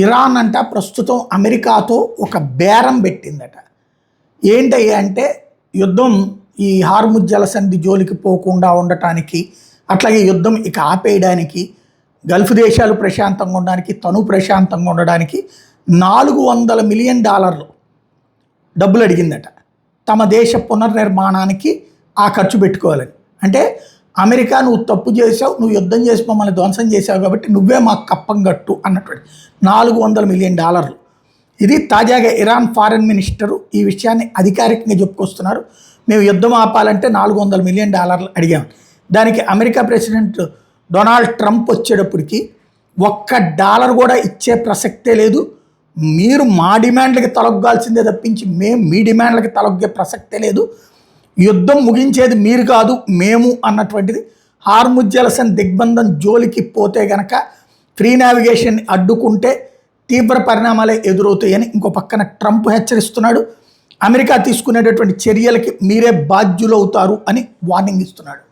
Iran అంట ప్రస్తుతం అమెరికాతో ఒక బేరం పెట్టిందట. ఏంటయ్యా అంటే యుద్ధం ఈ హార్ముజ్ జలసంధి జోలికి పోకుండా ఉండటానికి, అట్లాగే యుద్ధం ఇక ఆపేయడానికి, గల్ఫ్ దేశాలు ప్రశాంతంగా ఉండడానికి, తను ప్రశాంతంగా ఉండడానికి $400 మిలియన్ డబ్బులు అడిగిందట. తమ దేశ పునర్నిర్మాణానికి ఆ ఖర్చు పెట్టుకోవాలని. అంటే అమెరికా నువ్వు తప్పు చేసావు, నువ్వు యుద్ధం చేసి మమ్మల్ని ధ్వంసం చేసావు కాబట్టి నువ్వే మాకు కప్పం కట్టు అన్నటువంటి $400 మిలియన్. ఇది తాజాగా ఇరాన్ ఫారెన్ మినిస్టరు ఈ విషయాన్ని అధికారికంగా చెప్పుకొస్తున్నారు. మేము యుద్ధం ఆపాలంటే $400 మిలియన్ అడిగాం. దానికి అమెరికా ప్రెసిడెంట్ డొనాల్డ్ ట్రంప్ వచ్చేటప్పటికి $1 కూడా ఇచ్చే ప్రసక్తే లేదు, మీరు మా డిమాండ్లకి తలొగ్గాల్సిందే తప్పించి మేము మీ డిమాండ్లకి తలొగ్గే ప్రసక్తే లేదు, యుద్ధం ముగించేది మీరు కాదు మేము అన్నటువంటిది. హార్ముజ్ జలసంధి దిగ్బంధం జోలికి పోతే గనక ఫ్రీ నావిగేషన్ అడ్డుకుంటే తీవ్ర పరిణామాలే ఎదురవుతాయని ఇంకో పక్కన ట్రంప్ హెచ్చరిస్తున్నాడు. అమెరికా తీసుకునేటటువంటి చర్యలకి మీరే బాధ్యులవుతారు అని వార్నింగ్ ఇస్తున్నాడు.